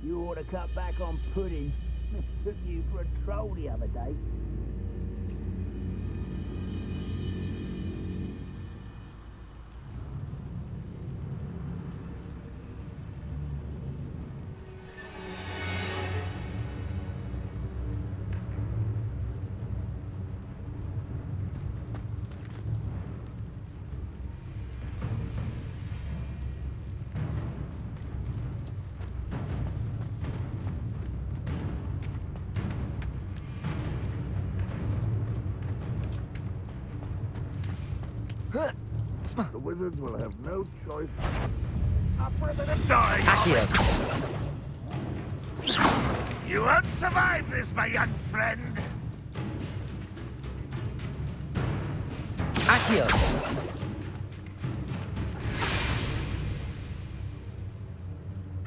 You ought to cut back on pudding. Took you for a troll the other day. The wizards will have no choice. Dying. Accio. You won't survive this, my young friend. Accio.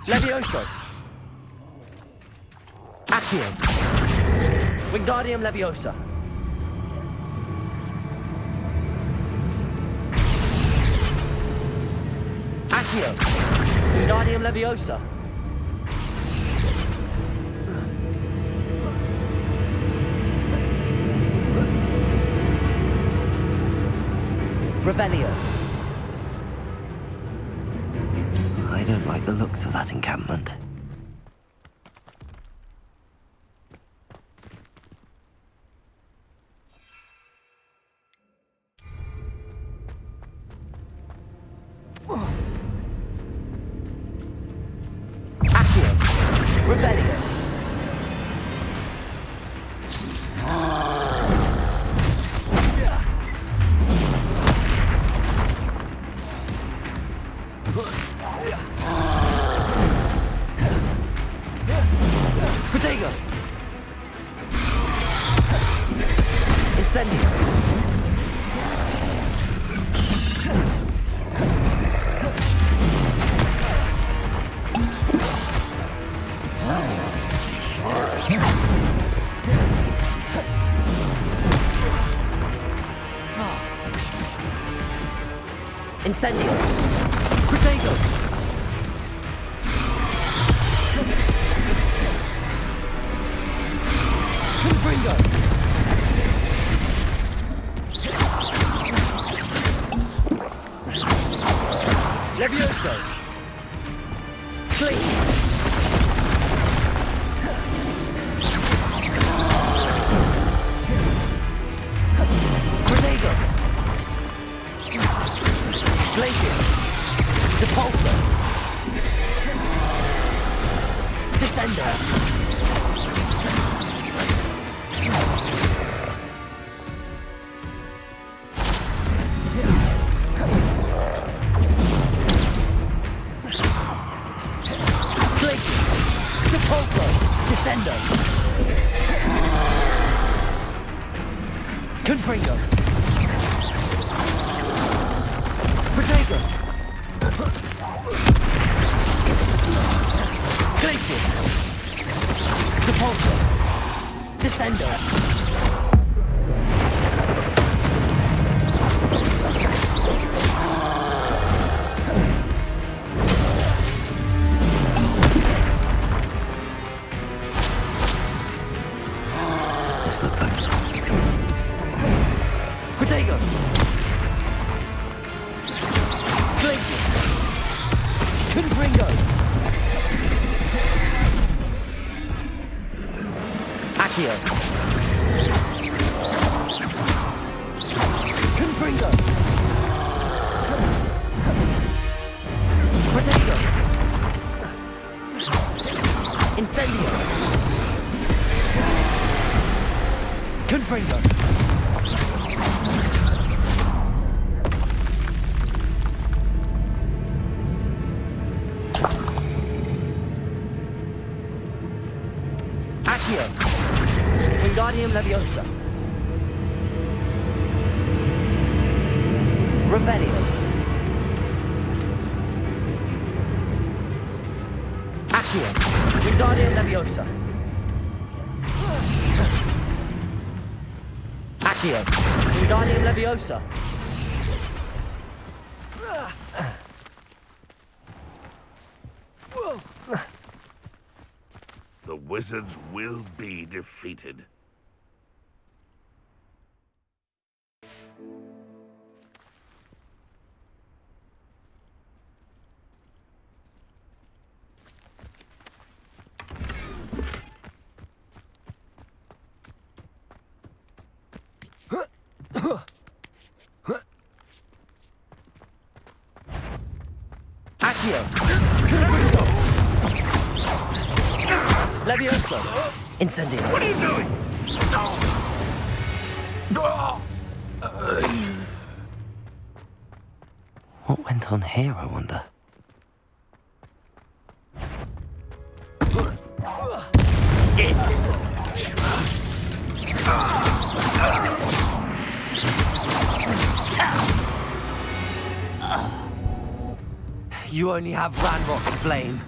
Levioso. Accio. Wingardium Leviosa. Accio. Wingardium Leviosa. Revelio. I don't like the looks of that encampment. Accio. Revelio. Protego. Incendio. Incendio. Protego. Confringo. Levioso. Glacier. Protego. Glacier. Depulso. Descender. Glacier. Depulso. Descender. Confringo. Protego. Glacier. Depulso. Descender. This looks like... Protego. Glacier. Confringo. Accio. Confringo. Protego. Incendio. Confringo. Accio. Wingardium Leviosa. Revelio. Accio. Wingardium Leviosa. Accio. Wingardium Leviosa. wizards will be defeated. Accio! Levioso! Incendio! What are you doing? What went on here, I wonder? You only have Ranrock to blame.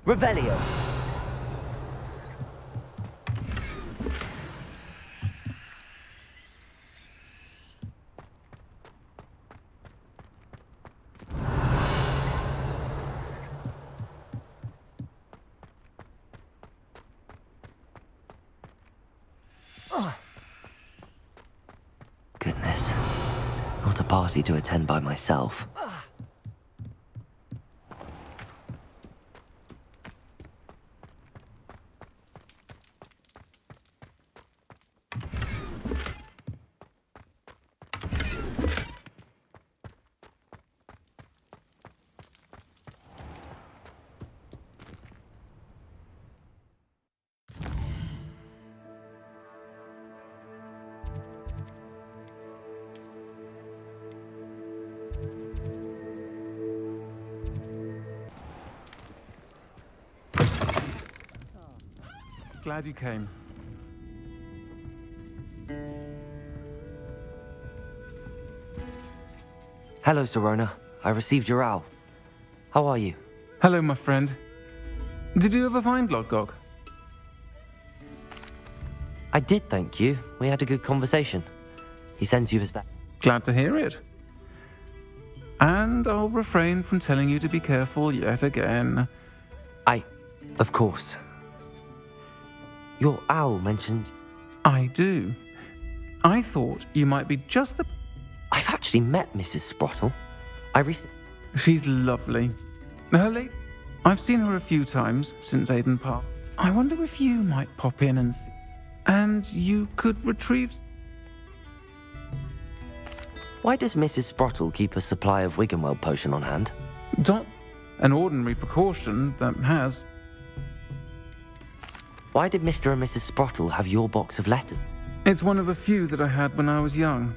Revelio. Goodness. Not a party to attend by myself. Glad you came. Hello, Sirona. I received your owl. How are you? Hello, my friend. Did you ever find Lodgok? I did, thank you. We had a good conversation. He sends you his best. Glad to hear it. And I'll refrain from telling you to be careful yet again. Of course. Your owl mentioned... I do. I thought you might be just the... I've actually met Mrs. Sprottle. She's lovely. I've seen her a few times since Aiden Park. I wonder if you might pop in and see... And you could retrieve... Why does Mrs. Sprottle keep a supply of Wiggenweld potion on hand? An ordinary precaution that has... Why did Mr. and Mrs. Sprottle have your box of letters? It's one of a few that I had when I was young.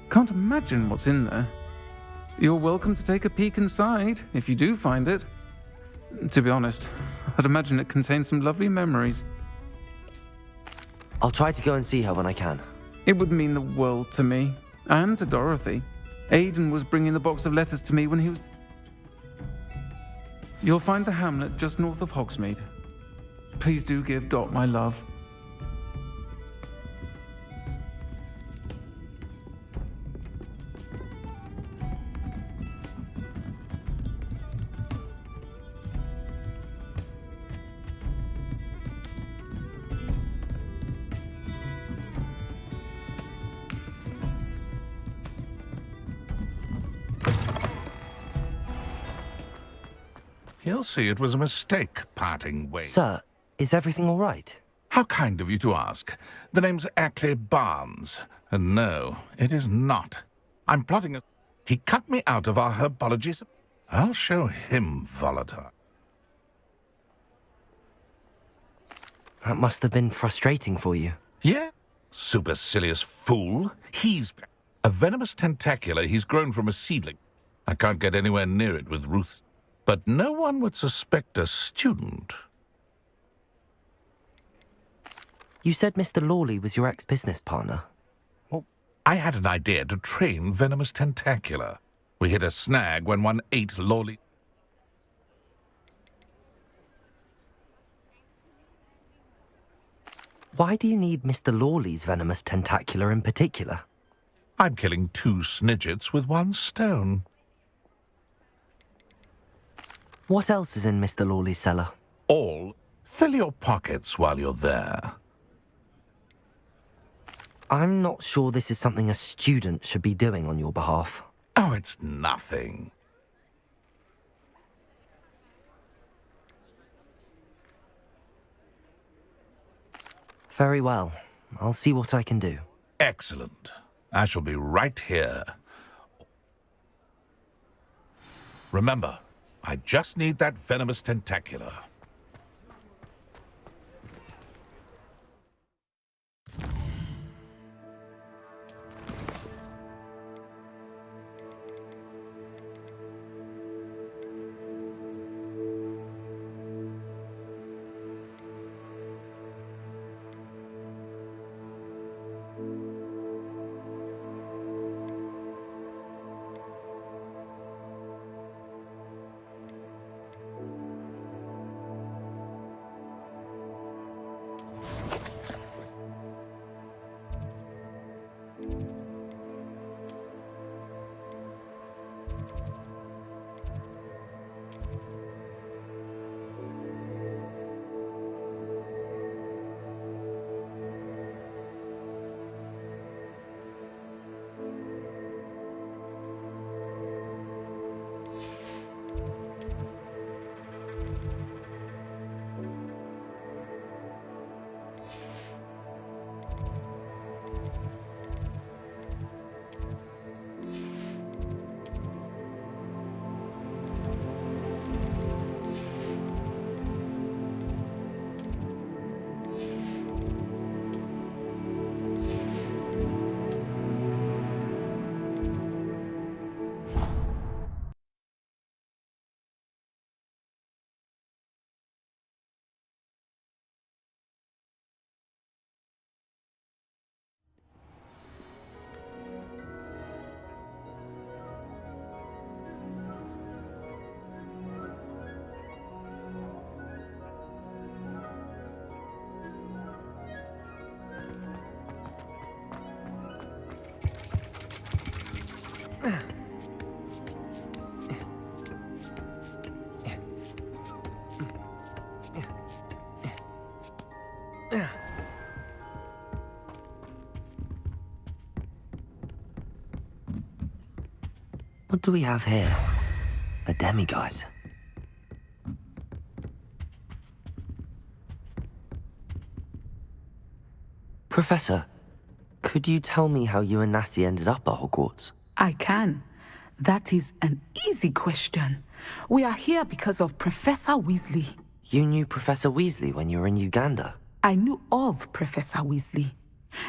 Can't imagine what's in there. You're welcome to take a peek inside, if you do find it. To be honest, I'd imagine it contains some lovely memories. I'll try to go and see her when I can. It would mean the world to me, and to Dorothy. Aiden was bringing the box of letters to me when he was... You'll find the hamlet just north of Hogsmeade. Please do give Dot my love. He'll see it was a mistake parting ways. Sir, is everything all right? How kind of you to ask. The name's Ackley Barnes. And no, it is not. I'm plotting a... He cut me out of our herbology... I'll show him volatile. That must have been frustrating for you. Yeah? Supercilious fool. He's... a venomous tentacular he's grown from a seedling. I can't get anywhere near it with Ruth. But no one would suspect a student. You said Mr. Lawley was your ex-business partner. Well, I had an idea to train venomous tentacular. We hit a snag when one ate Lawley. Why do you need Mr. Lawley's venomous tentacular in particular? I'm killing 2 snidgets with 1 stone. What else is in Mr. Lawley's cellar? All, fill your pockets while you're there. I'm not sure this is something a student should be doing on your behalf. Oh, it's nothing. Very well. I'll see what I can do. Excellent. I shall be right here. Remember, I just need that venomous tentacular. What do we have here? A demiguise. Professor, could you tell me how you and Natty ended up at Hogwarts? I can. That is an easy question. We are here because of Professor Weasley. You knew Professor Weasley when you were in Uganda? I knew of Professor Weasley.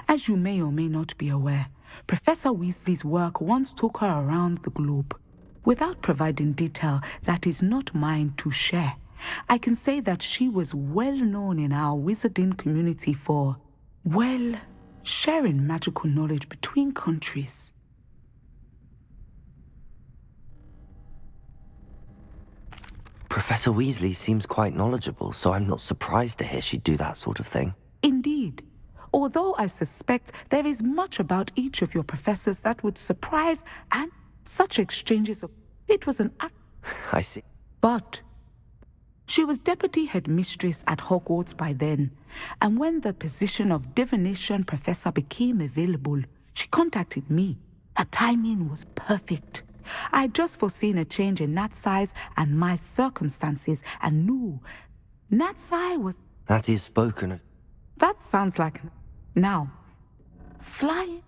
As you may or may not be aware, Professor Weasley's work once took her around the globe. Without providing detail that is not mine to share, I can say that she was well known in our wizarding community for, well, sharing magical knowledge between countries. Professor Weasley seems quite knowledgeable, so I'm not surprised to hear she'd do that sort of thing. Indeed. Although I suspect there is much about each of your professors that would surprise, and such exchanges of... It was an... I see. But she was deputy headmistress at Hogwarts by then, and when the position of divination professor became available, she contacted me. Her timing was perfect. I'd just foreseen a change in Nat's size and my circumstances, and knew Natsai was... Natty has spoken of... That sounds like... Now, flying...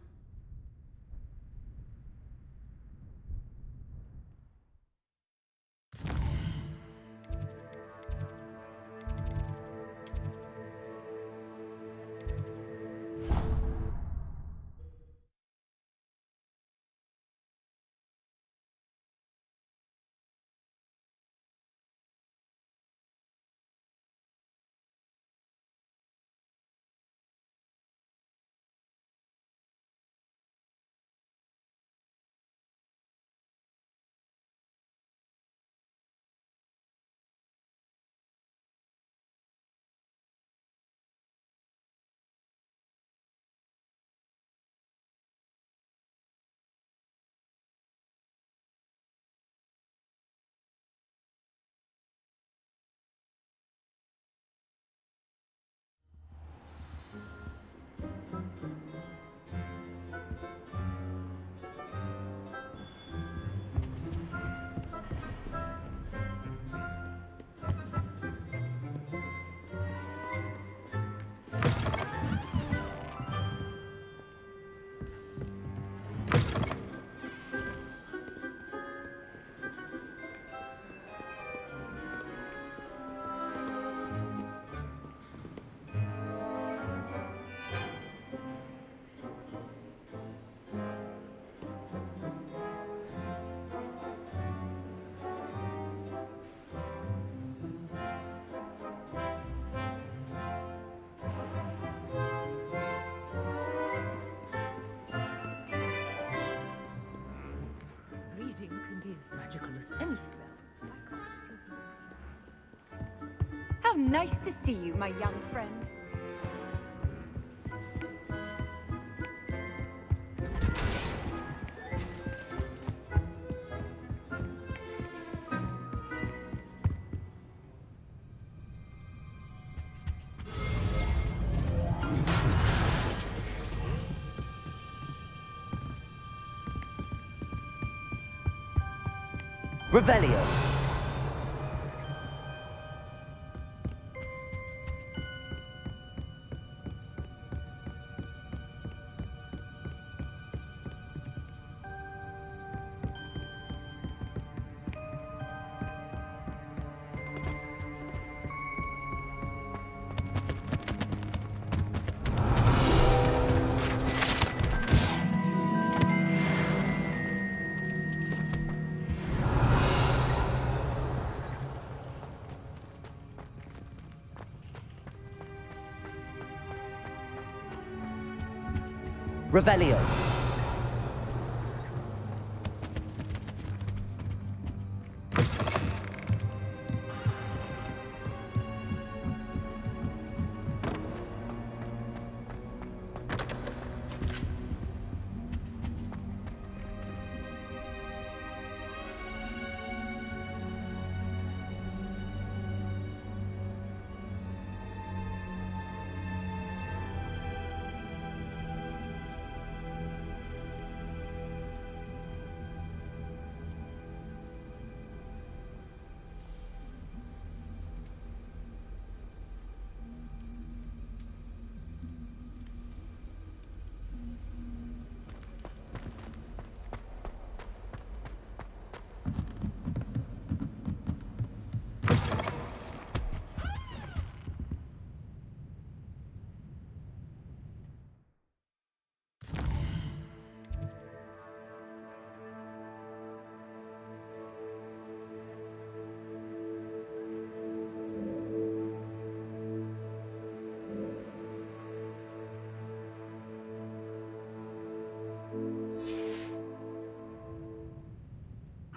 reading can be as magical as any spell. How nice to see you, my young friend. Revelio. Revelio.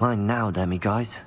Mine now, Demi guys.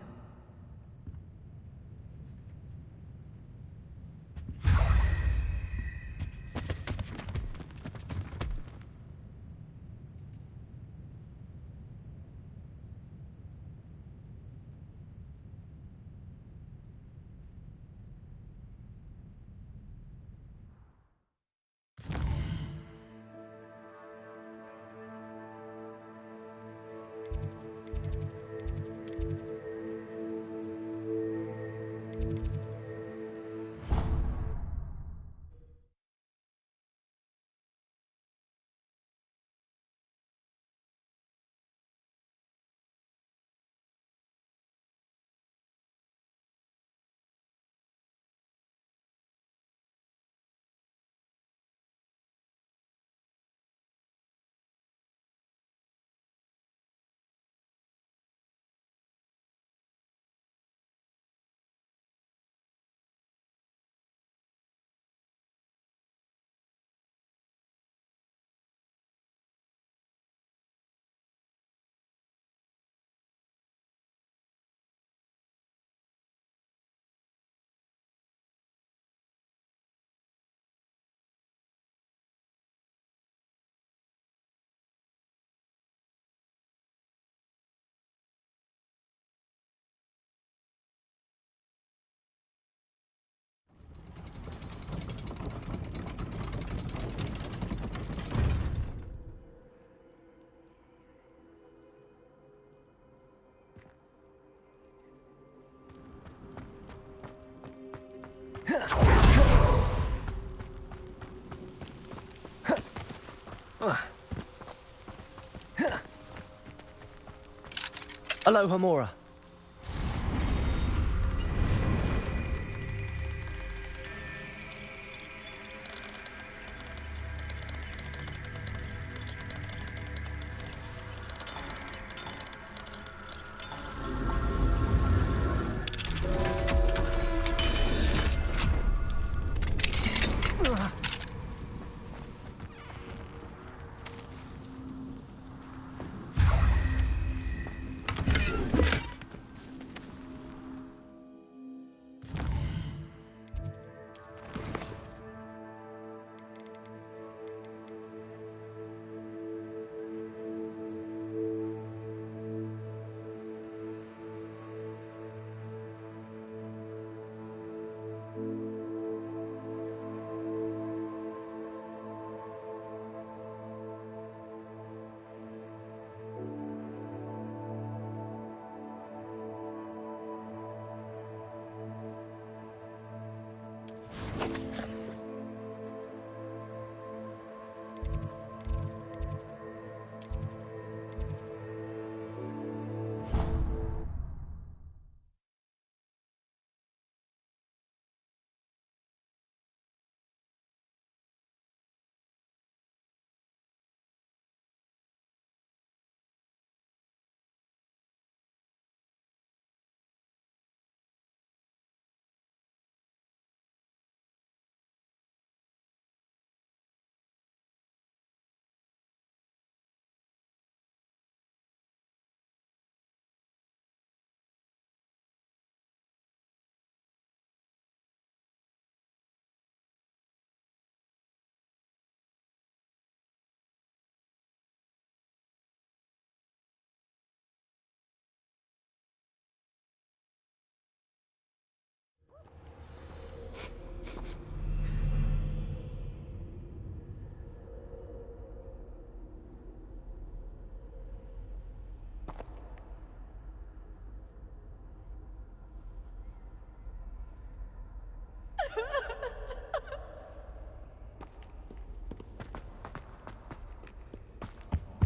Aloha Mora.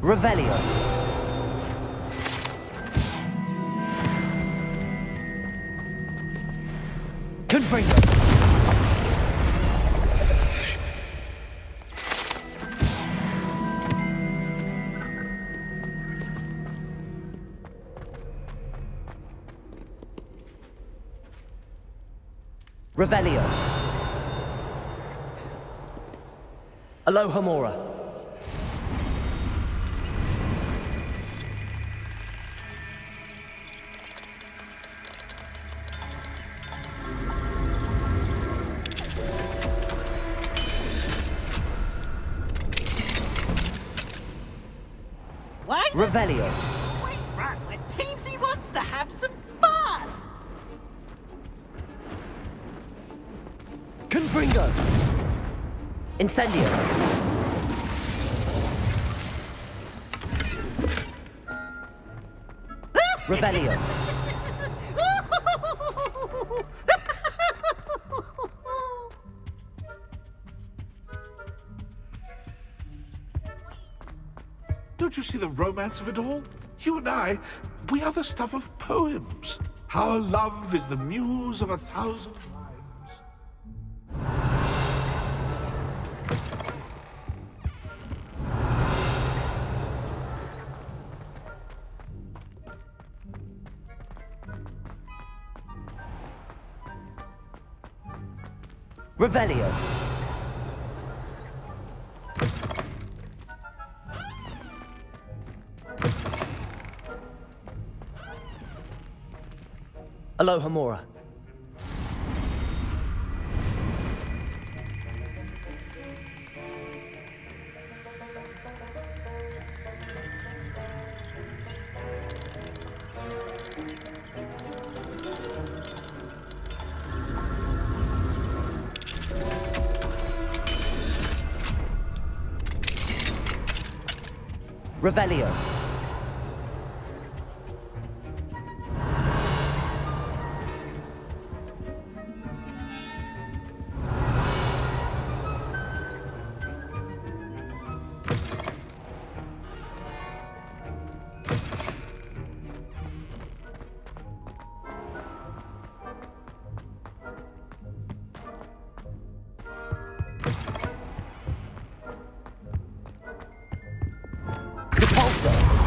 Revelio. Confringo. Revelio. Alohomora. What? Revelio. Wait, run when Peevesy wants to have some fun! Confringo. Incendio. Revelio. Don't you see the romance of it all? You and I, we are the stuff of poems. Our love is the muse of 1,000 rhymes. Revelio. Alohomora. Revelio. Repulsor.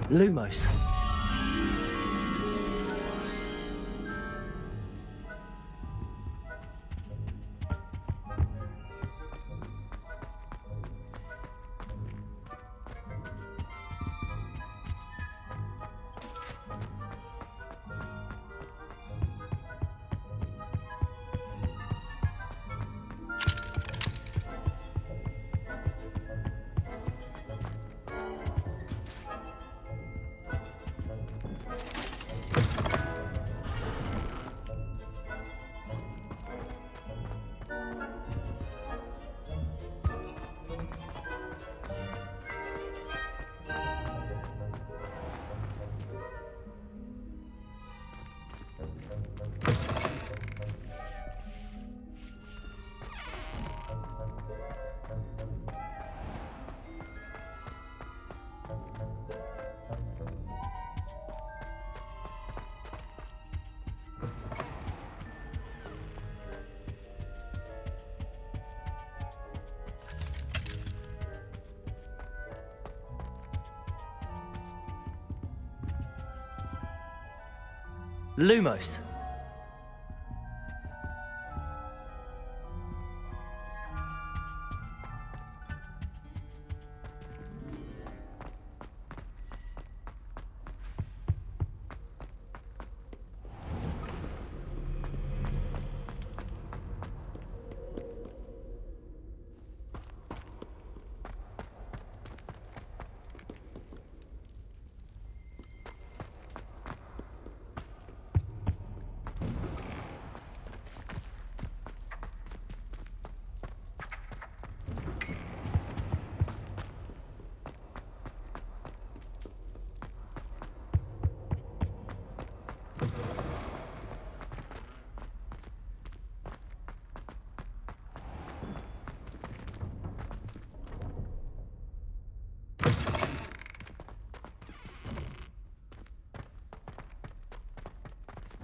Lumos. Lumos.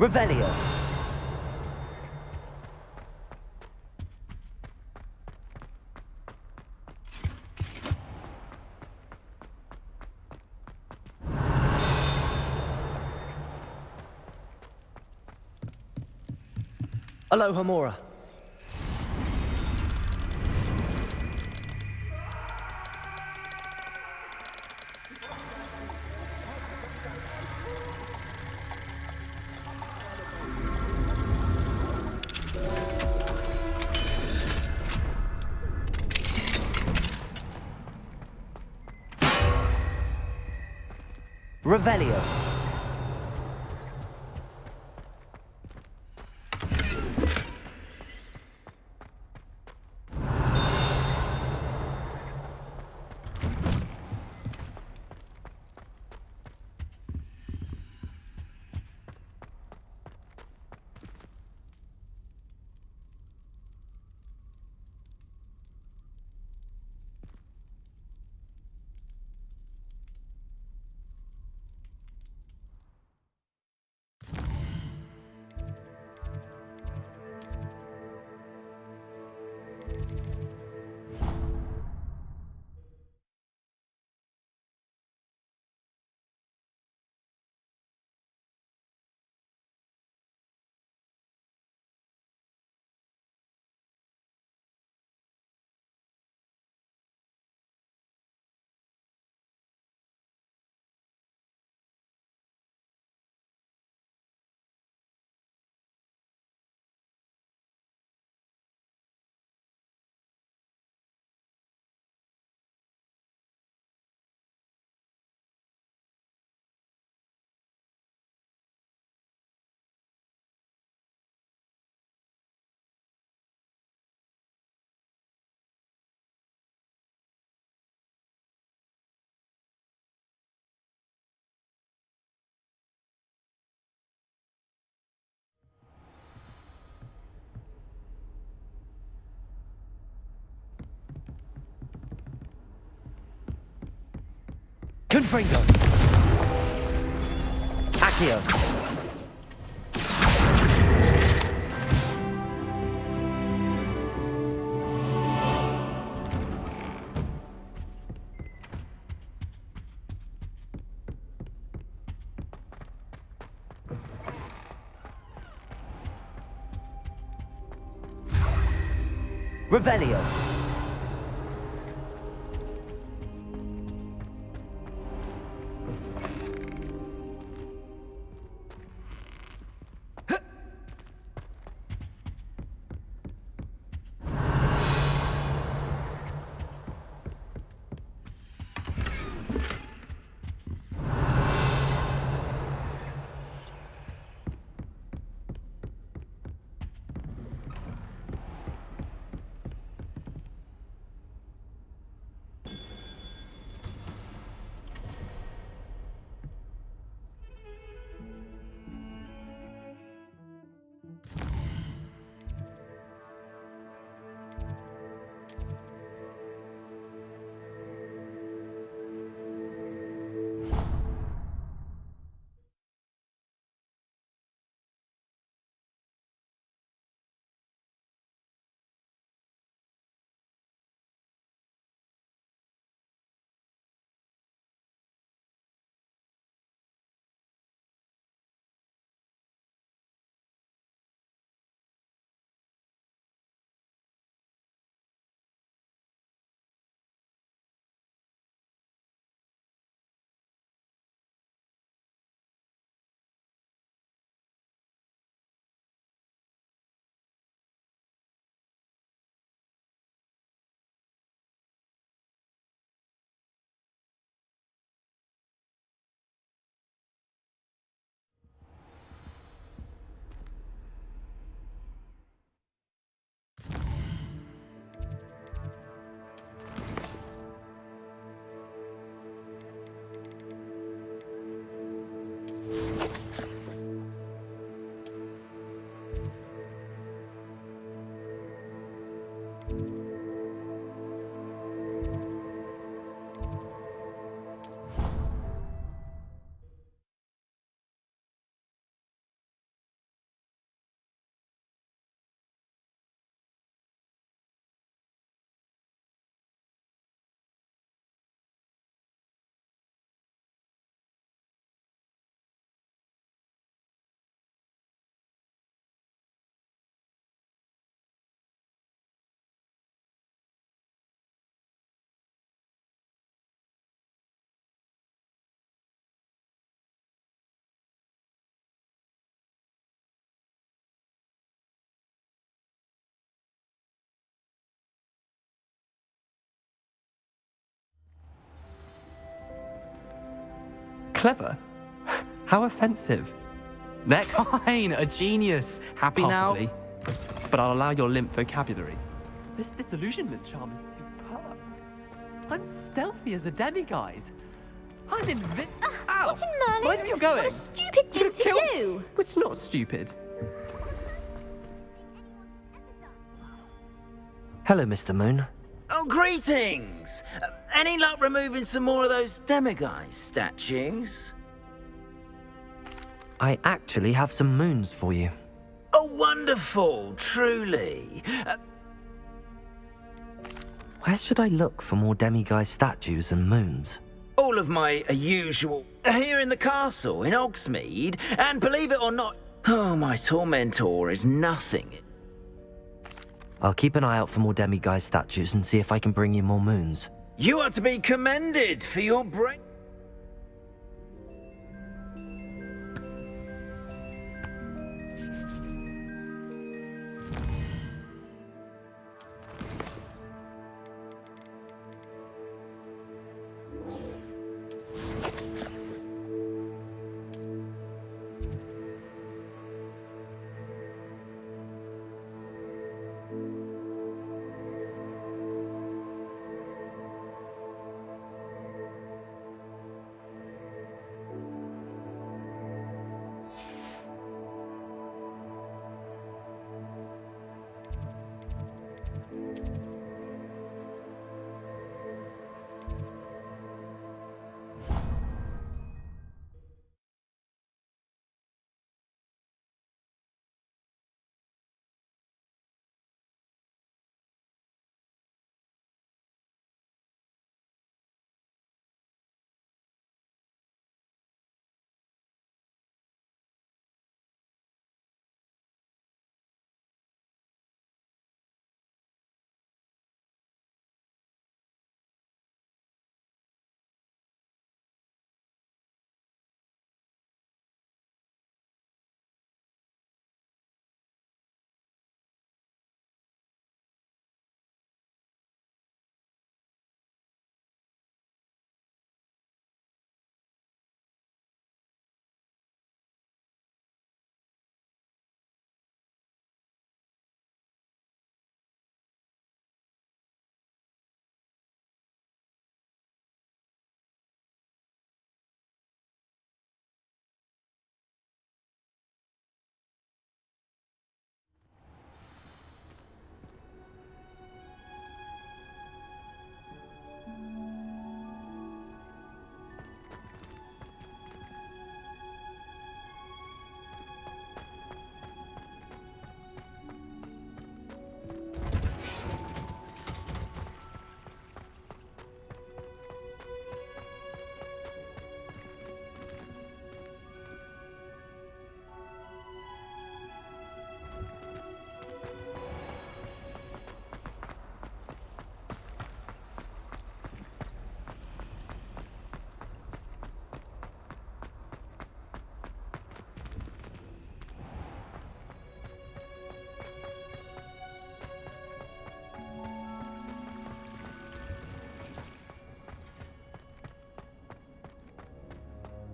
Revelio. Aloha Mora. Revelio. Confringo. Accio. Revelio. Clever? How offensive. Next. Fine, a genius. Happy Possibly. now? But I'll allow your limp vocabulary. This disillusionment charm is superb. I'm stealthy as a demiguise. I'm invincible. Ow! What in Merlin? Mind where you're going. What a stupid thing to do! It's not stupid. Hello, Mr. Moon. Oh, greetings! Any luck removing some more of those demiguise statues? I actually have some moons for you. Oh, wonderful, truly. Where should I look for more demiguise statues and moons? All of my usual here in the castle in Hogsmeade, and believe it or not, oh, my tormentor is nothing. I'll keep an eye out for more demiguise statues and see if I can bring you more moons. You are to be commended for your brain.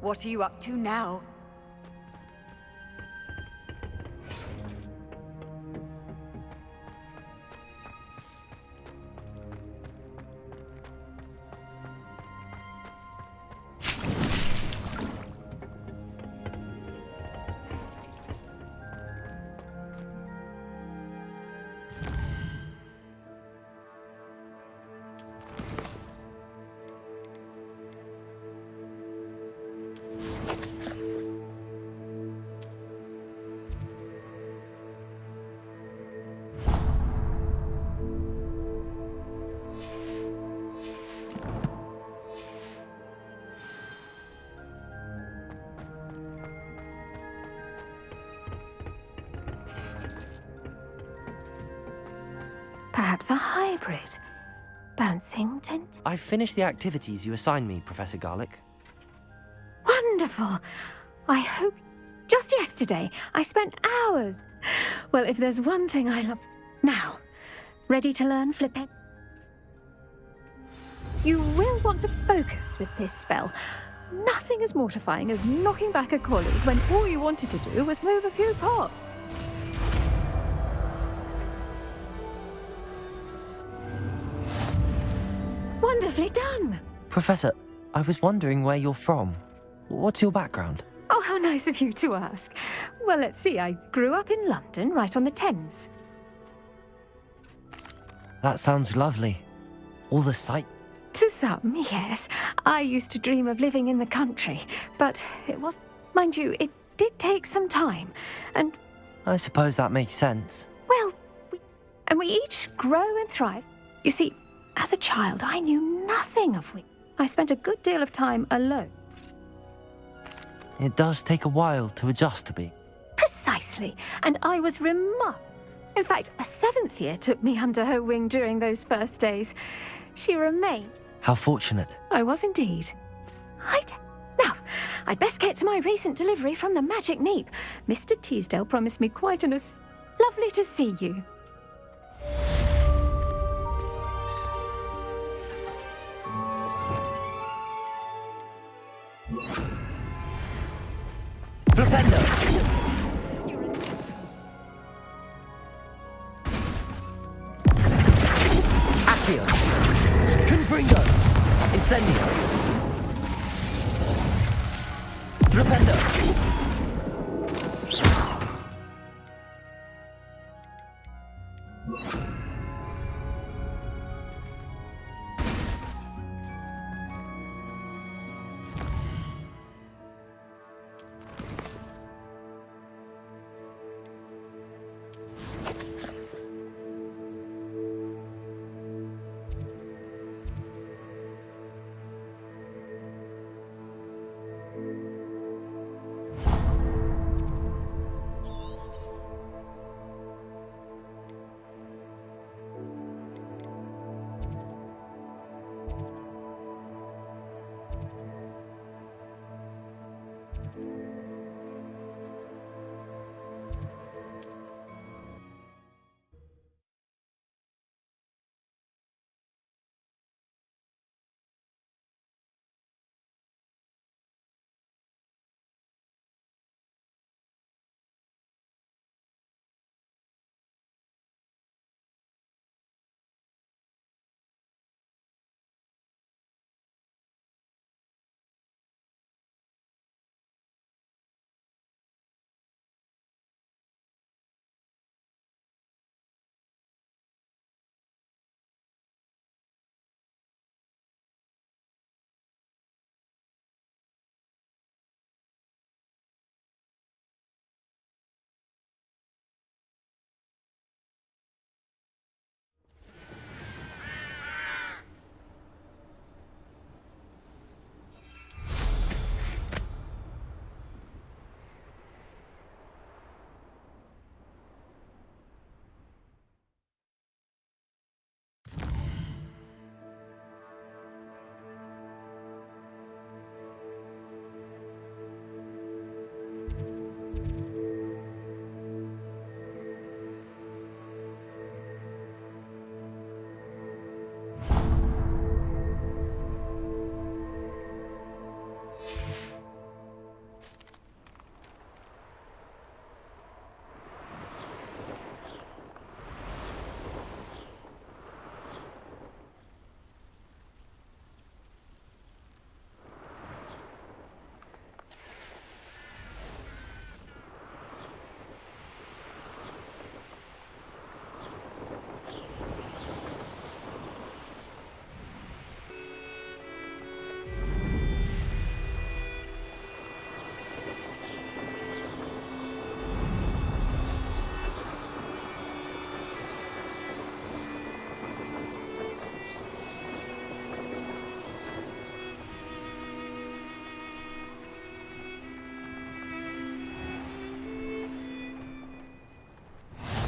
What are you up to now? Perhaps a hybrid. Bouncing tent? I've finished the activities you assigned me, Professor Garlick. Wonderful. I hope... Just yesterday, I spent hours... Well, if there's one thing I love... Now, ready to learn flippant? You will want to focus with this spell. nothing as mortifying as knocking back a colleague when all you wanted to do was move a few pots. Wonderfully done! Professor, I was wondering where you're from. What's your background? Oh, how nice of you to ask. Well, let's see, I grew up in London, right on the Thames. That sounds lovely. All the sight. To some, yes. I used to dream of living in the country, but it was... Mind you, it did take some time, and... I suppose that makes sense. Well, we each grow and thrive. You see, as a child, I knew nothing of it. I spent a good deal of time alone. It does take a while to adjust to be. Precisely, and I was remarkable. In fact, a 7th year took me under her wing during those first days. She remained. How fortunate. I was indeed. Now, I'd best get to my recent delivery from the Magic Neep. Mr. Teasdale promised me quite an lovely to see you. Flipendo! Accio! Confringo! Incendio! Flipendo!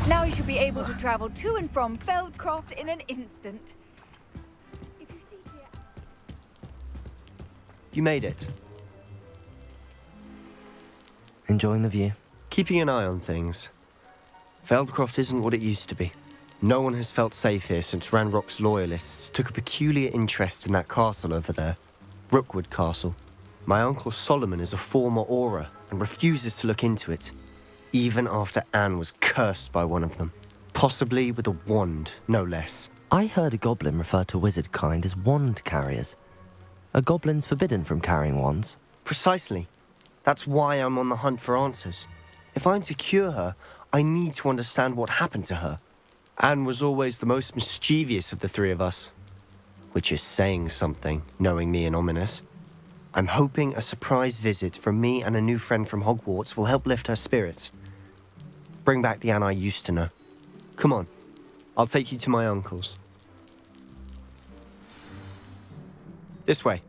Now you should be able to travel to and from Feldcroft in an instant. You made it. Enjoying the view? Keeping an eye on things. Feldcroft isn't what it used to be. No one has felt safe here since Ranrock's loyalists took a peculiar interest in that castle over there. Rookwood Castle. My uncle Solomon is a former Auror and refuses to look into it, even after Anne was cursed by one of them. Possibly with a wand, no less. I heard a goblin refer to wizard kind as wand carriers. Are goblins forbidden from carrying wands? Precisely. That's why I'm on the hunt for answers. If I'm to cure her, I need to understand what happened to her. Anne was always the most mischievous of the three of us. Which is saying something, knowing me and Ominous. I'm hoping a surprise visit from me and a new friend from Hogwarts will help lift her spirits. Bring back the Anne I used to know. Come on, I'll take you to my uncle's. This way.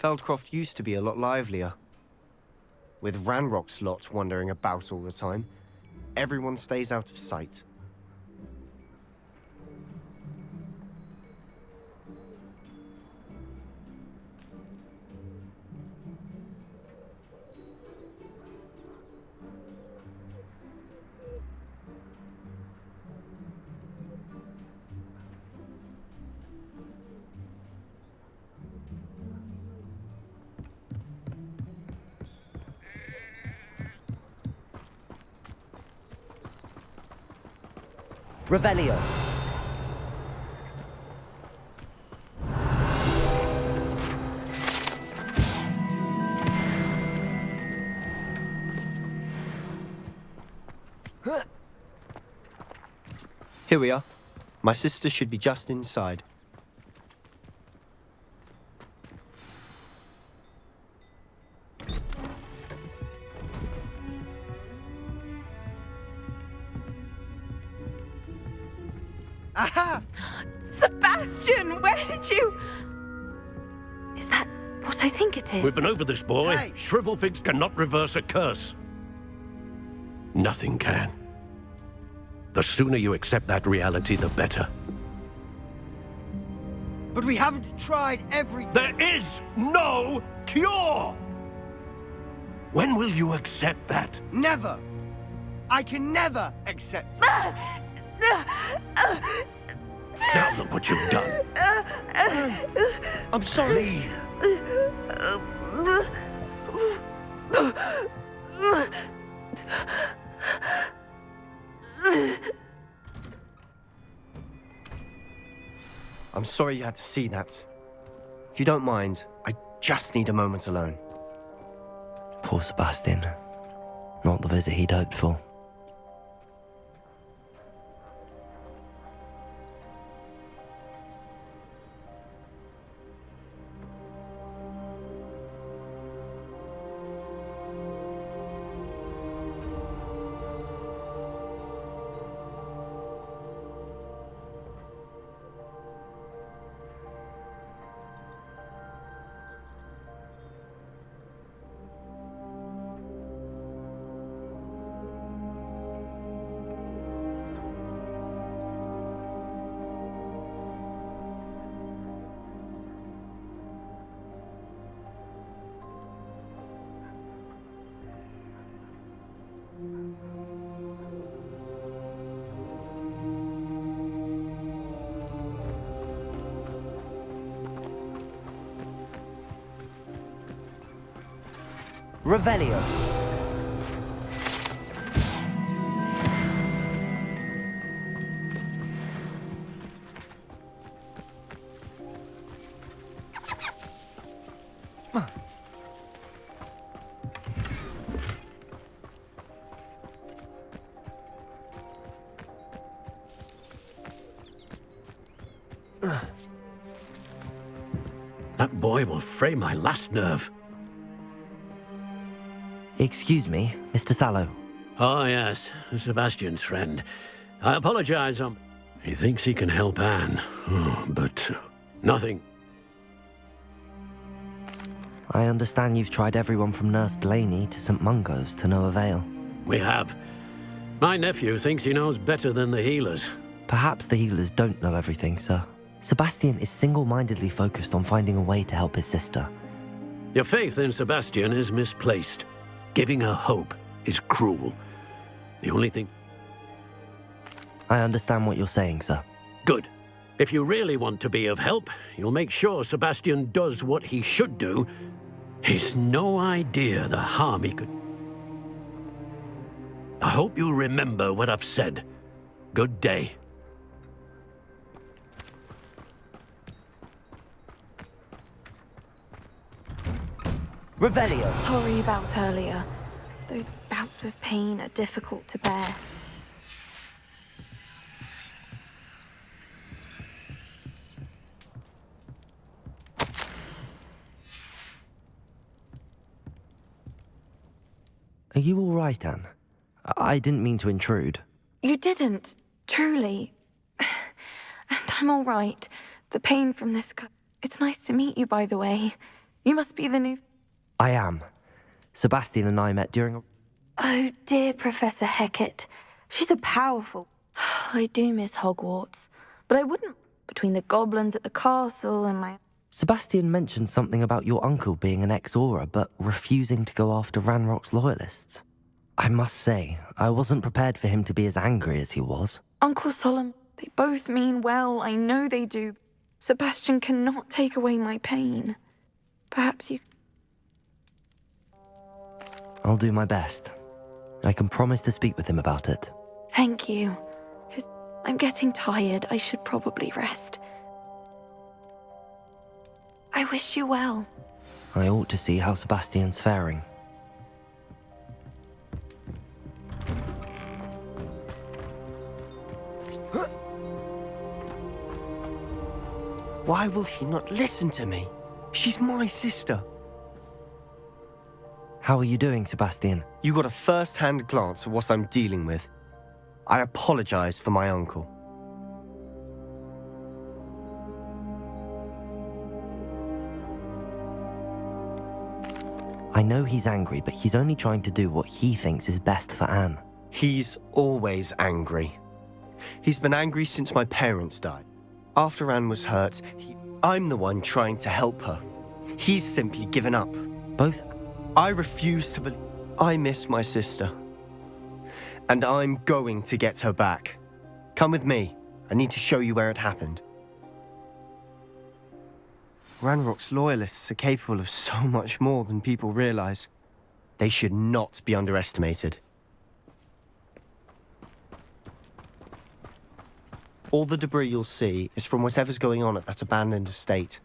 Feldcroft used to be a lot livelier. With Ranrock's lot wandering about all the time, everyone stays out of sight. Revelio. Here we are. My sister should be just inside. Aha! Sebastian, where did you... Is that what I think it is? We've been over this, boy. Hey. Shrivelfigs cannot reverse a curse. Nothing can. The sooner you accept that reality, the better. But we haven't tried everything. There is no cure! When will you accept that? Never. I can never accept. Now look what you've done. I'm sorry. I'm sorry you had to see that. If you don't mind, I just need a moment alone. Poor Sebastian. Not the visit he'd hoped for. Revelio. That boy will fray my last nerve. Excuse me, Mr. Sallow. Oh, yes, Sebastian's friend. I apologize. He thinks he can help Anne, but nothing. I understand you've tried everyone from Nurse Blaney to St. Mungo's to no avail. We have. My nephew thinks he knows better than the healers. Perhaps the healers don't know everything, sir. Sebastian is single-mindedly focused on finding a way to help his sister. Your faith in Sebastian is misplaced. Giving her hope is cruel. The only thing... I understand what you're saying, sir. Good. If you really want to be of help, you'll make sure Sebastian does what he should do. He's no idea the harm he could... I hope you remember what I've said. Good day. Revelio! Sorry about earlier. Those bouts of pain are difficult to bear. Are you all right, Anne? I didn't mean to intrude. You didn't, truly. And I'm all right. The pain from this It's nice to meet you, by the way. You must be the new... I am. Sebastian and I met during a... Oh, dear Professor Hecat. She's a powerful... I do miss Hogwarts. But I wouldn't... Between the goblins at the castle and my... Sebastian mentioned something about your uncle being an ex-Auror, but refusing to go after Ranrock's loyalists. I must say, I wasn't prepared for him to be as angry as he was. Uncle Solomon, they both mean well, I know they do. Sebastian cannot take away my pain. Perhaps you... I'll do my best. I can promise to speak with him about it. Thank you. I'm getting tired. I should probably rest. I wish you well. I ought to see how Sebastian's faring. Why will he not listen to me? She's my sister. How are you doing, Sebastian? You got a first-hand glance at what I'm dealing with. I apologize for my uncle. I know he's angry, but he's only trying to do what he thinks is best for Anne. He's always angry. He's been angry since my parents died. After Anne was hurt, I'm the one trying to help her. He's simply given up. Both? I refuse to believe... I miss my sister. And I'm going to get her back. Come with me. I need to show you where it happened. Ranrock's loyalists are capable of so much more than people realize. They should not be underestimated. All the debris you'll see is from whatever's going on at that abandoned estate.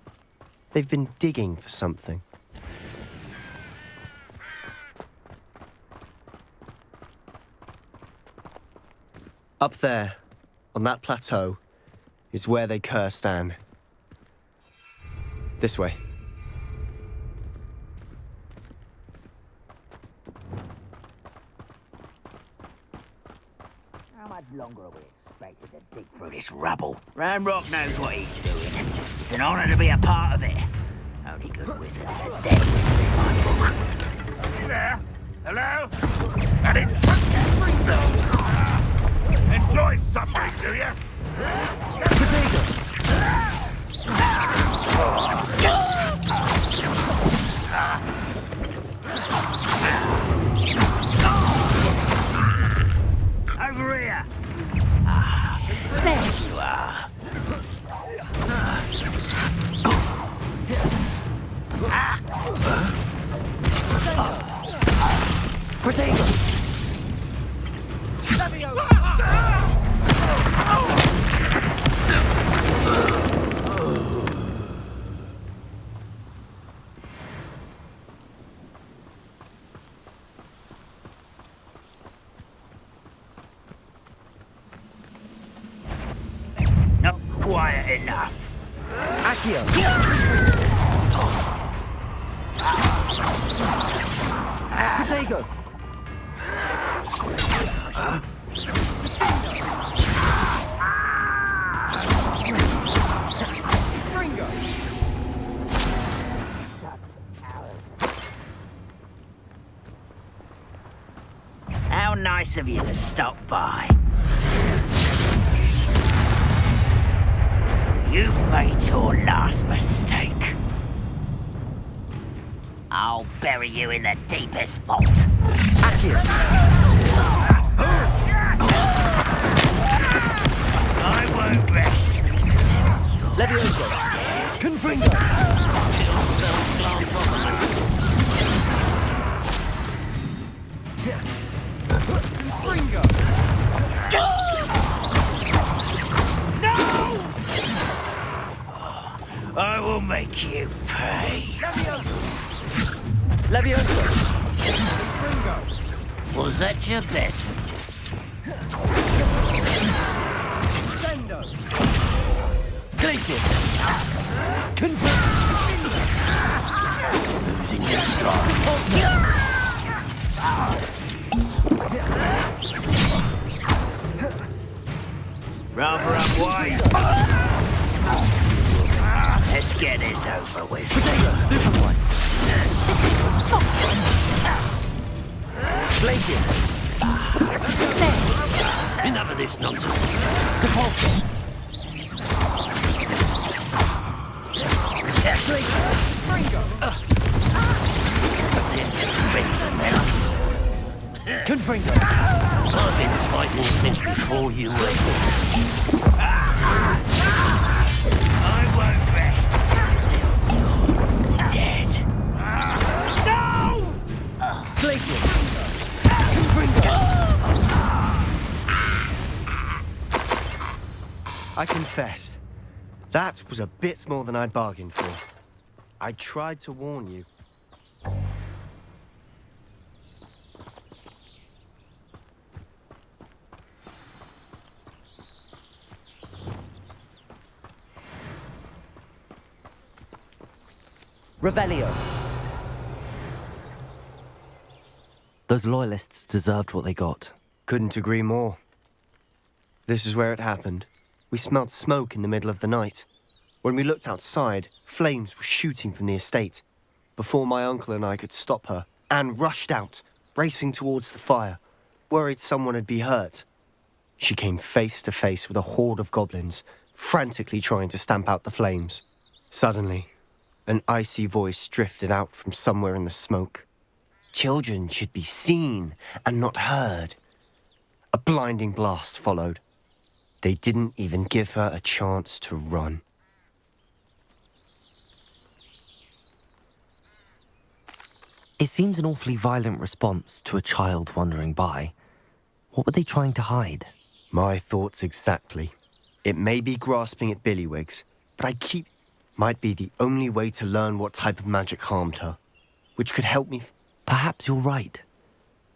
They've been digging for something. Up there, on that plateau, is where they cursed Anne. This way. How much longer are we expected to dig through this rubble? Ranrock knows what he's doing. It's an honor to be a part of it. Only good wizard is a dead wizard in my book. You there? Hello? An enjoy suffering, do you? Over here. There you are. Potato! Not quiet enough. Accio! Potato! How nice of you to stop by. You've made your last mistake. I'll bury you in the deepest vault. Accio! make you pay. Leviosa! Was that your best? Sendo! Glacius! Losing your stride. Rather unwise. Let's get this over with. Potatoes, different one. Glacius! Enough of this nonsense. Compulsion! Ringo! Confringo! I've been fighting since before you were. I won't rest until you're dead. No! Glacius! Confringo! I confess, that was a bit more than I'd bargained for. I tried to warn you. Revelio! Those loyalists deserved what they got. Couldn't agree more. This is where it happened. We smelled smoke in the middle of the night. When we looked outside, flames were shooting from the estate. Before my uncle and I could stop her, Anne rushed out, racing towards the fire, worried someone had been hurt. She came face to face with a horde of goblins, frantically trying to stamp out the flames. Suddenly, an icy voice drifted out from somewhere in the smoke. Children should be seen and not heard. A blinding blast followed. They didn't even give her a chance to run. It seems an awfully violent response to a child wandering by. What were they trying to hide? My thoughts exactly. It may be grasping at Billywigs, but might be the only way to learn what type of magic harmed her, which could help me. Perhaps you're right.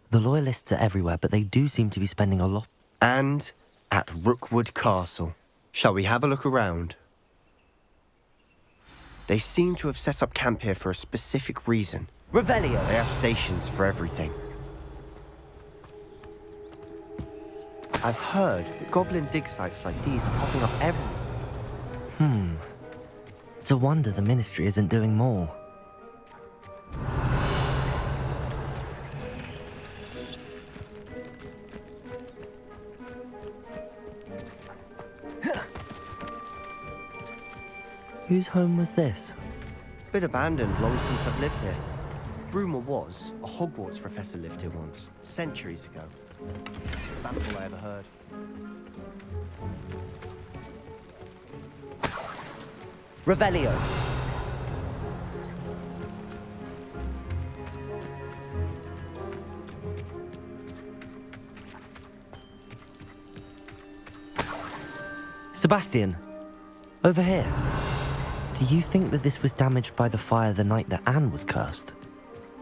The loyalists are everywhere, but they do seem to be spending a lot. And at Rookwood Castle. Shall we have a look around? They seem to have set up camp here for a specific reason. Revelio! They have stations for everything. I've heard that goblin dig sites like these are popping up everywhere. It's a wonder the Ministry isn't doing more. Whose home was this? Been abandoned long since I've lived here. Rumour was a Hogwarts professor lived here once, centuries ago. That's all I ever heard. Revelio! Sebastian, over here. Do you think that this was damaged by the fire the night that Anne was cursed?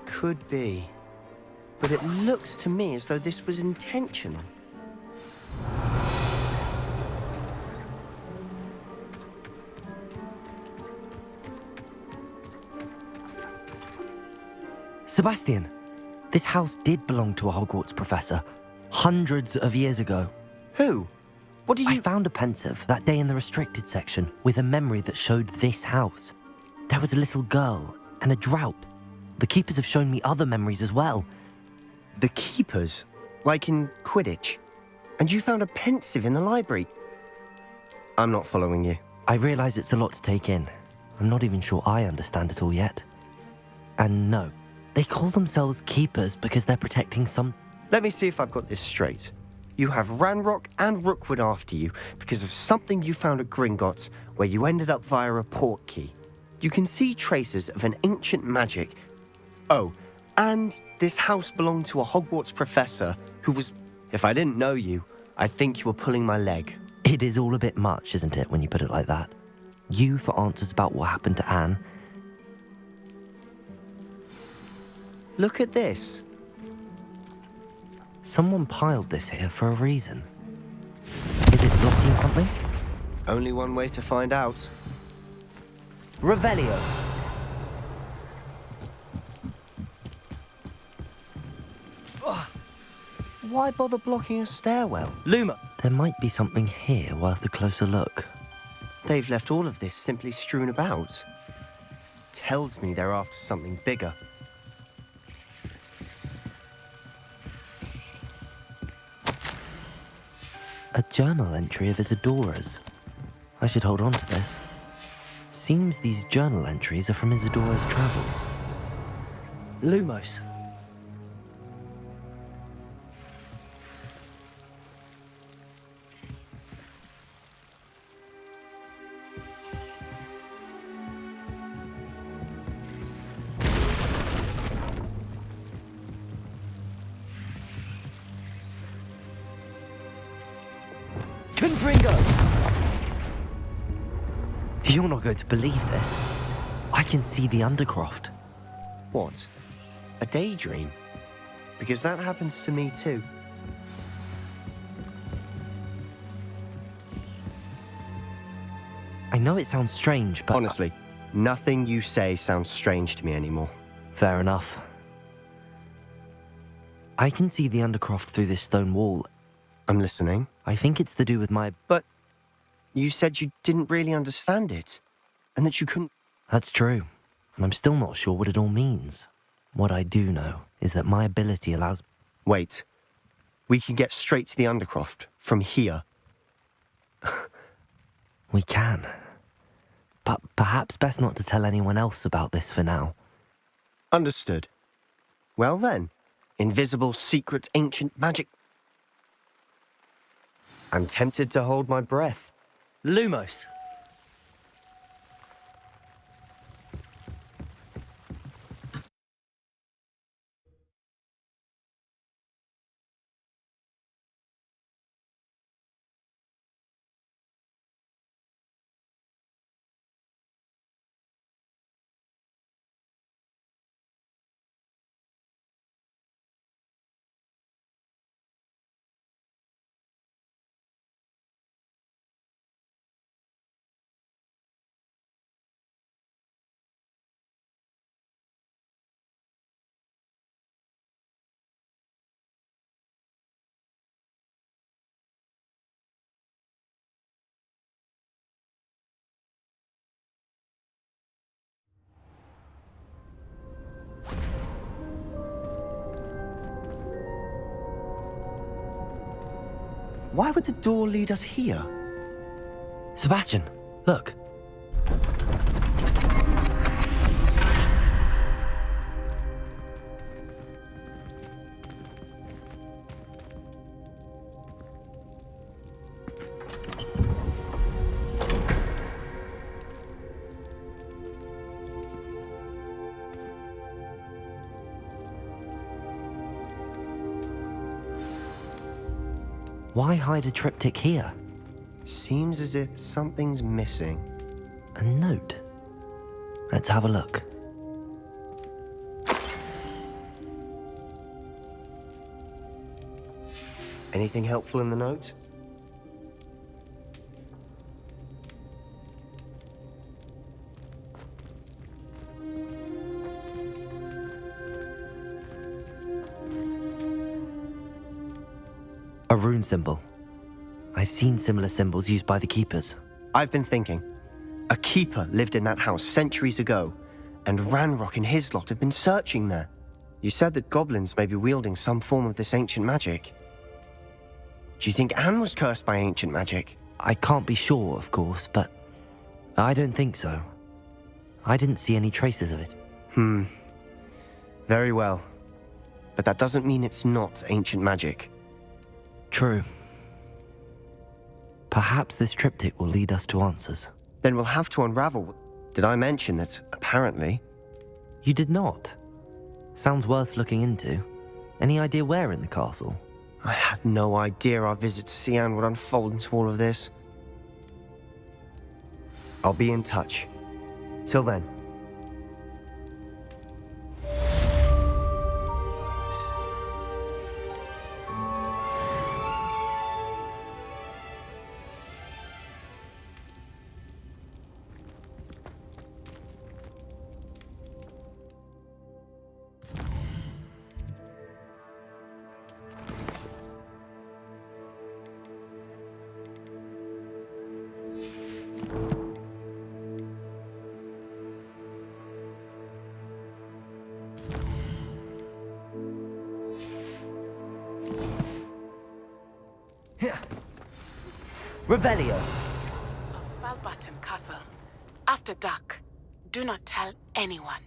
Could be. But it looks to me as though this was intentional. Sebastian, this house did belong to a Hogwarts professor, hundreds of years ago. Who? What do you... I found a pensive that day in the restricted section with a memory that showed this house. There was a little girl and a drought. The keepers have shown me other memories as well. The keepers? Like in Quidditch? And you found a pensive in the library? I'm not following you. I realise it's a lot to take in. I'm not even sure I understand it all yet. And no, they call themselves keepers because they're protecting some... Let me see if I've got this straight. You have Ranrock and Rookwood after you because of something you found at Gringotts where you ended up via a port key. You can see traces of an ancient magic. Oh, and this house belonged to a Hogwarts professor who was... If I didn't know you, I'd think you were pulling my leg. It is all a bit much, isn't it, when you put it like that? You for answers about what happened to Anne. Look at this. Someone piled this here for a reason. Is it blocking something? Only one way to find out. Revelio. Why bother blocking a stairwell? Luma. There might be something here worth a closer look. They've left all of this simply strewn about. Tells me they're after something bigger. A journal entry of Isadora's. I should hold on to this. Seems these journal entries are from Isadora's travels. Lumos. You're not going to believe this. I can see the Undercroft. What? A daydream? Because that happens to me too. I know it sounds strange, but... Honestly, nothing you say sounds strange to me anymore. Fair enough. I can see the Undercroft through this stone wall. I'm listening. I think it's to do with my... But you said you didn't really understand it, and that you couldn't... That's true, and I'm still not sure what it all means. What I do know is that my ability allows... Wait. We can get straight to the Undercroft from here. We can. But perhaps best not to tell anyone else about this for now. Understood. Well then, invisible, secret, ancient magic... I'm tempted to hold my breath. Lumos. Why would the door lead us here? Sebastian, look. Why hide a triptych here? Seems as if something's missing. A note. Let's have a look. Anything helpful in the note? A rune symbol. I've seen similar symbols used by the keepers. I've been thinking. A keeper lived in that house centuries ago, and Ranrock and his lot have been searching there. You said that goblins may be wielding some form of this ancient magic. Do you think Anne was cursed by ancient magic? I can't be sure, of course, but I don't think so. I didn't see any traces of it. Very well. But that doesn't mean it's not ancient magic. True. Perhaps this triptych will lead us to answers. Then we'll have to unravel. Did I mention that, apparently? You did not. Sounds worth looking into. Any idea where in the castle? I had no idea our visit to Sian would unfold into all of this. I'll be in touch. Till then. Revelio. Felbutton Castle. After dark. Do not tell anyone.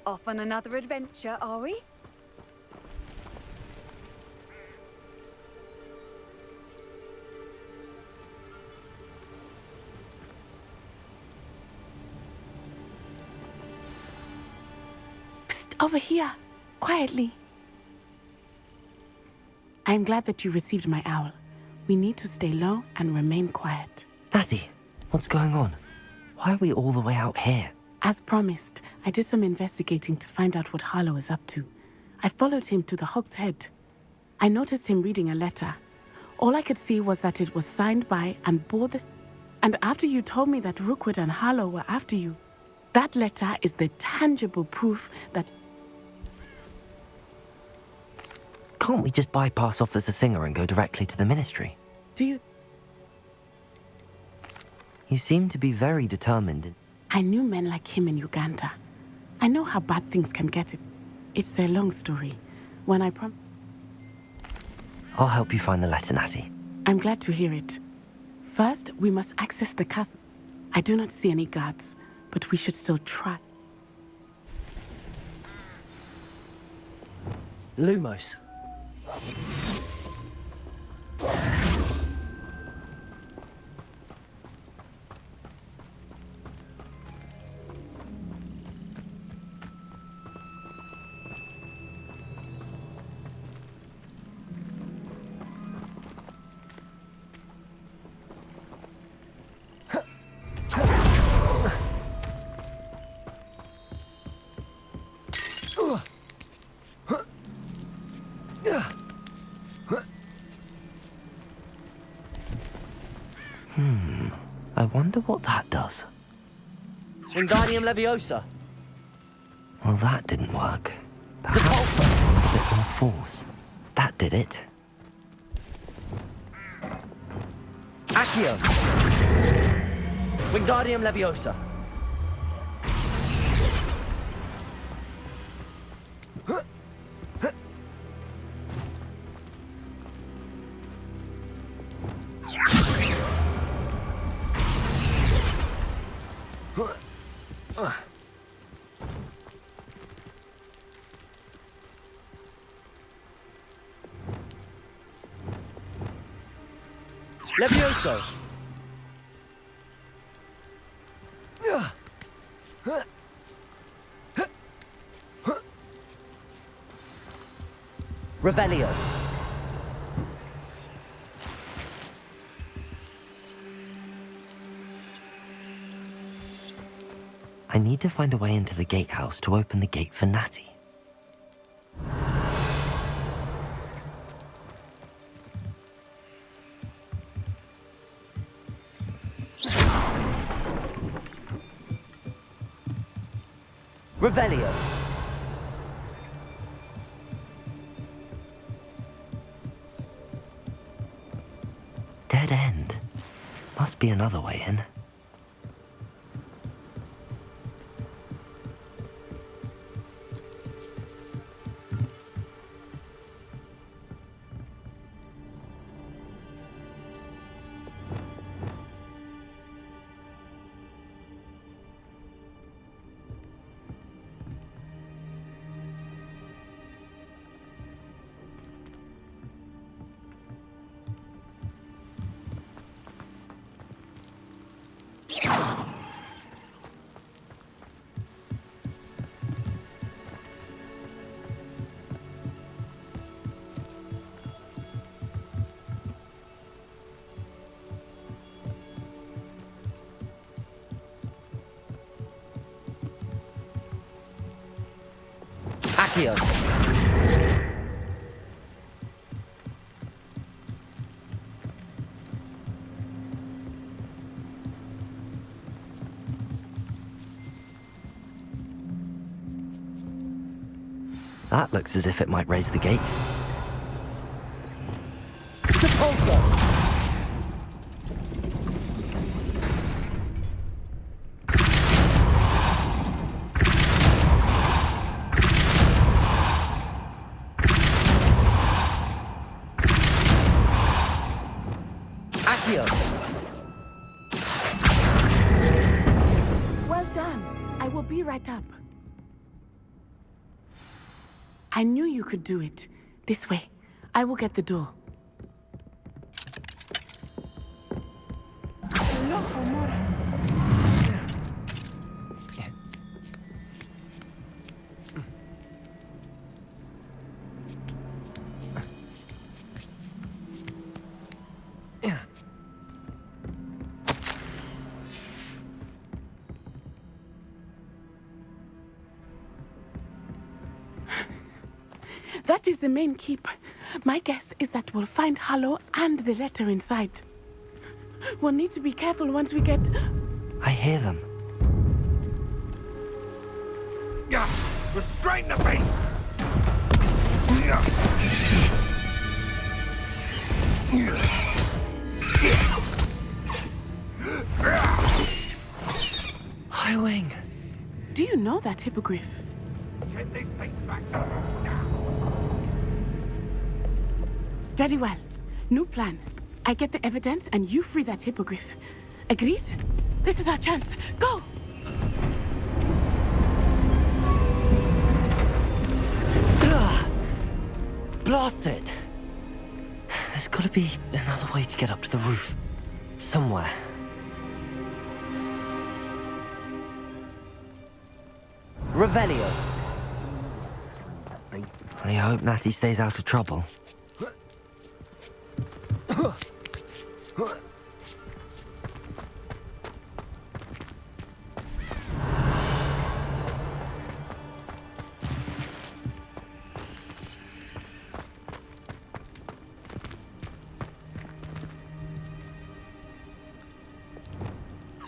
Off on another adventure, are we? Psst, over here. Quietly. I'm glad that you received my owl. We need to stay low and remain quiet. Natty, what's going on? Why are we all the way out here? As promised, I did some investigating to find out what Harlow is up to. I followed him to the Hog's Head. I noticed him reading a letter. All I could see was that it was signed by and bore this. And after you told me that Rookwood and Harlow were after you, that letter is the tangible proof that... Can't we just bypass Officer Singer and go directly to the Ministry? Do you... You seem to be very determined. I knew men like him in Uganda. I know how bad things can get. It's a long story. When I I'll help you find the letter, Natty. I'm glad to hear it. First, we must access the castle. I do not see any guards, but we should still try. Lumos. I wonder what that does. Wingardium Leviosa. Well, that didn't work. Perhaps I need a bit more force. That did it. Accio. Wingardium Leviosa. Levioso. Revelio. I need to find a way into the gatehouse to open the gate for Natty. Revelio. Dead end. Must be another way in. Accio. That looks as if it might raise the gate. Repulsor. Accio. Well done. I will be right up. I knew you could do it. This way. I will get the door. That is the main keep. My guess is that we'll find Harlow and the letter inside. We'll need to be careful once we get... I hear them. Restrain the beast! Highwing. Do you know that hippogriff? Get this thing back to Very well. New plan. I get the evidence and you free that hippogriff. Agreed? This is our chance. Go! Blast it! There's gotta be another way to get up to the roof. Somewhere. Revelio. I hope Natty stays out of trouble.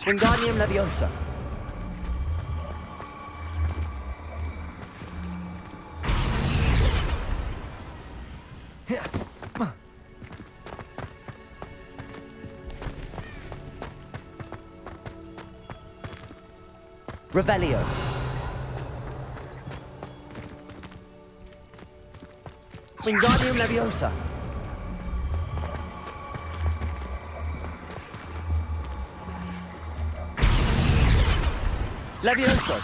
Wingardium Leviosa. Revelio. Wingardium Leviosa. Levioso.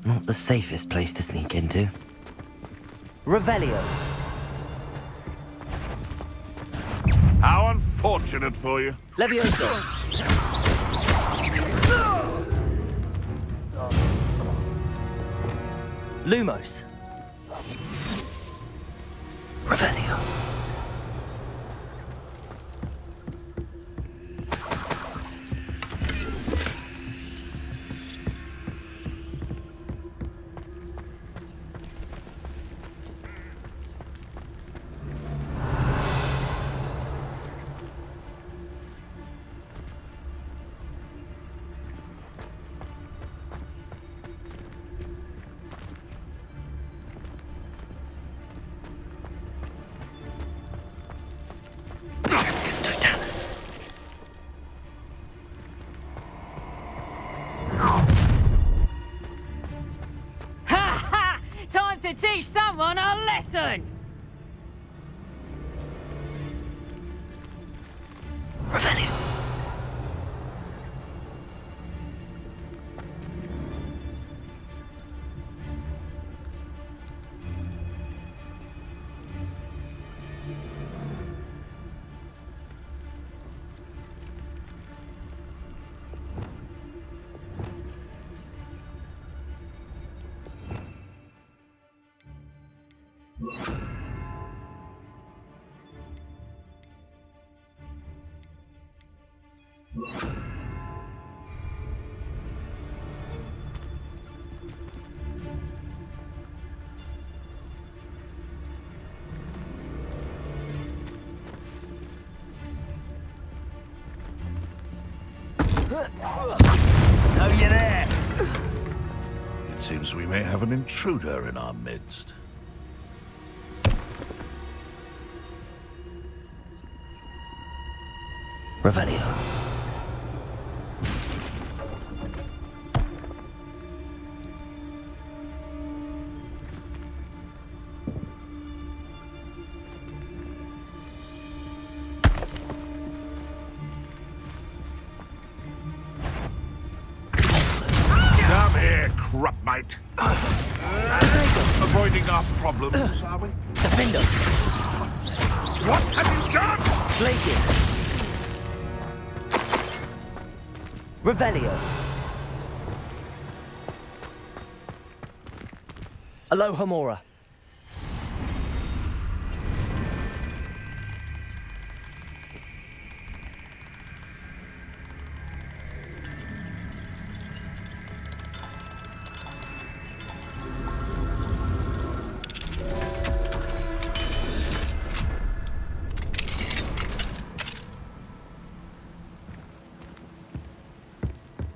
Not the safest place to sneak into. Revelio. How unfortunate for you. Levioso. Lumos. Revelio. Time to teach someone a lesson! Revelio. Oh, you're there! It seems we may have an intruder in our midst. Revelio. Come here, crupmate. Avoiding our problems, are we? Defender. What have you done? Glacius. Revelio. Alohomora.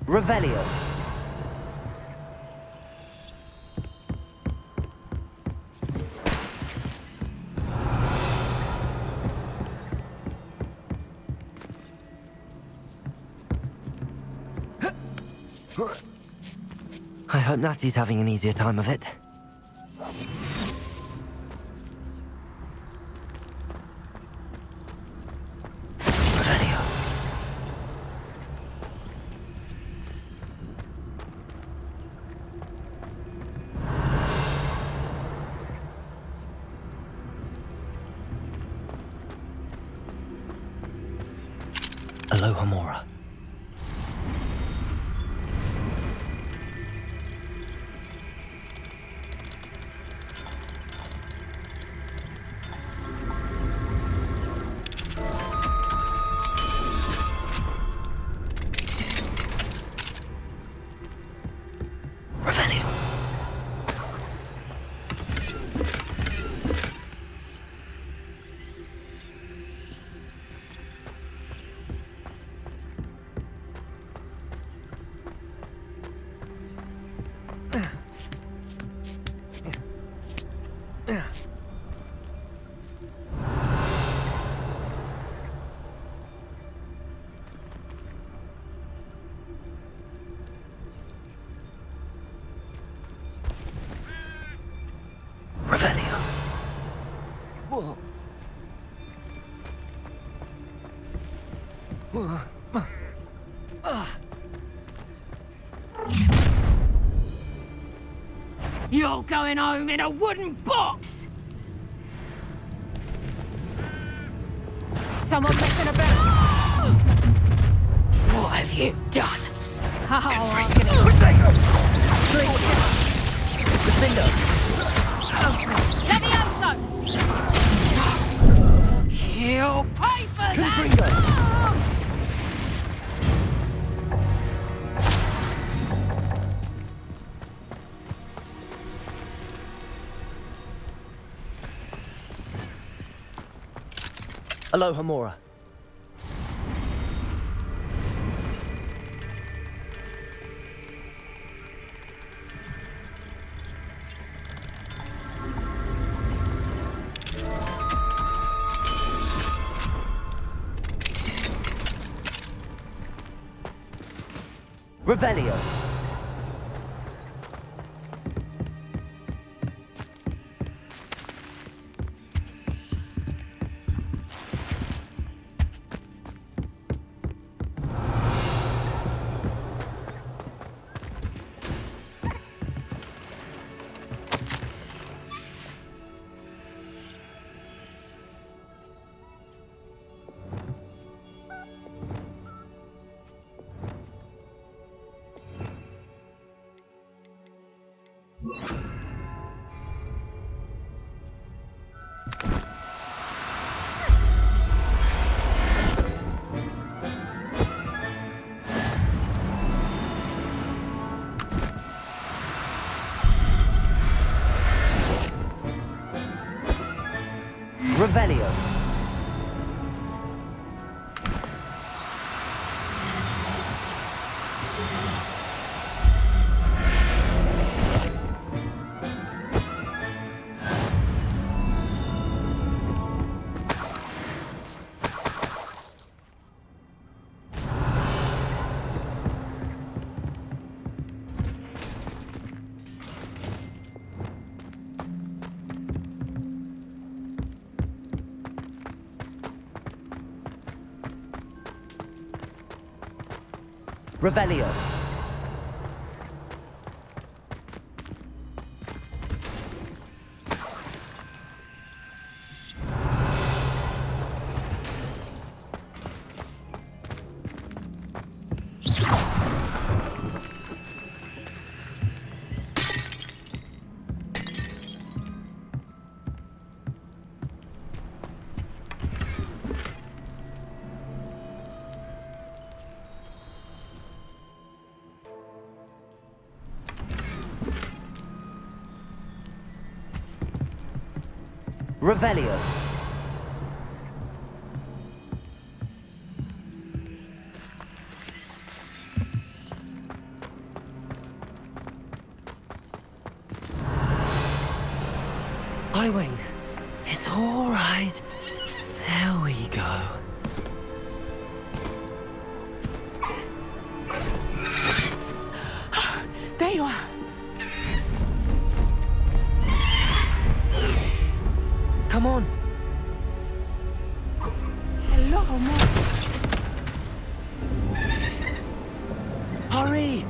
Revelio. I hope Natty's having an easier time of it. Revelio. Alohomora. Revelio. You're going home in a wooden box! Someone messing about! What have you done? Oh, I'm gonna... Levioso! You'll pay for that! Aloha Mora. Revelio. Revelio. Revelio. Revelio. Highwing, it's all right. There we go. There you are. Come on. Hello, Mom. Hurry!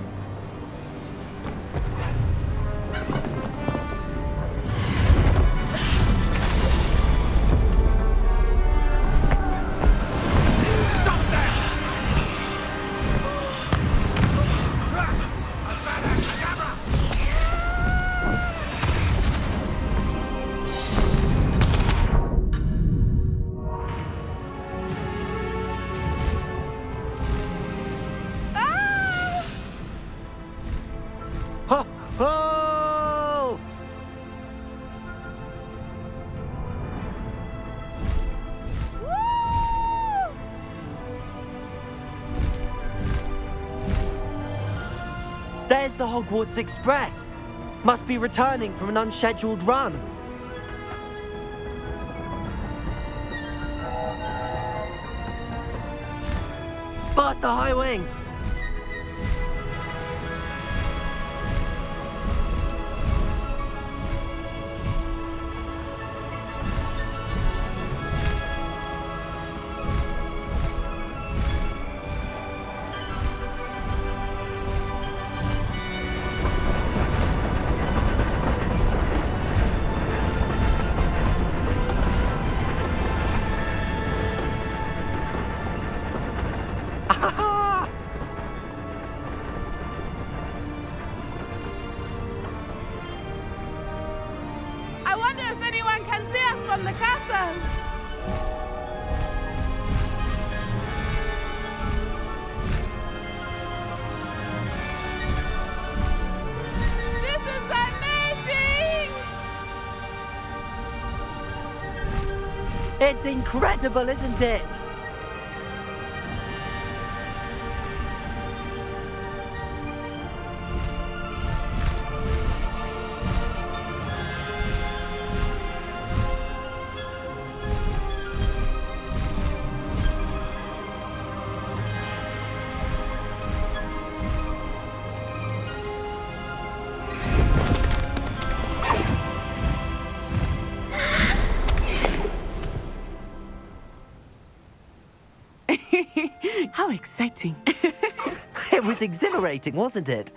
Oh! There's the Hogwarts Express. Must be returning from an unscheduled run. Faster, Highwing! wonder if anyone can see us from the castle. This is amazing! It's incredible, isn't it? How exciting. It was exhilarating, wasn't it?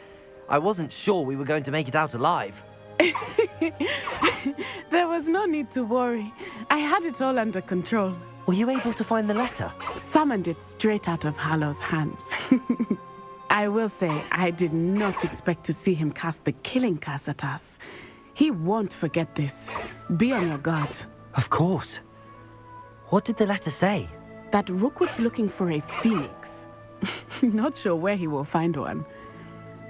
I wasn't sure we were going to make it out alive. There was no need to worry. I had it all under control. Were you able to find the letter? Summoned it straight out of Harlow's hands. I will say, I did not expect to see him cast the killing curse at us. He won't forget this. Be on your guard. Of course. What did the letter say? That Rookwood's looking for a phoenix. Not sure where he will find one.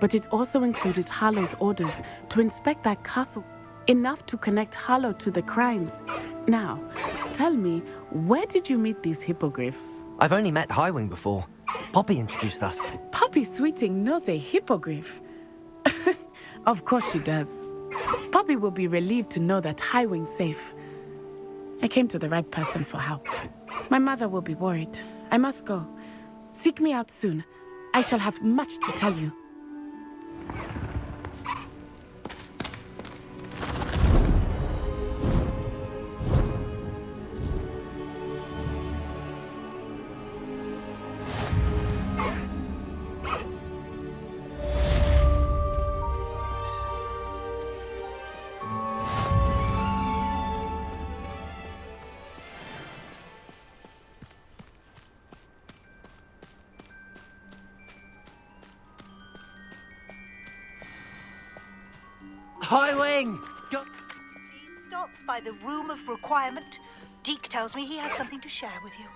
But it also included Harlow's orders to inspect that castle, enough to connect Harlow to the crimes. Now, tell me, where did you meet these hippogriffs? I've only met Highwing before. Poppy introduced us. Poppy Sweeting knows a hippogriff. Of course she does. Poppy will be relieved to know that Highwing's safe. I came to the right person for help. My mother will be worried. I must go. Seek me out soon. I shall have much to tell you. Highwing! Please stop by the room of requirement. Deke tells me he has something to share with you.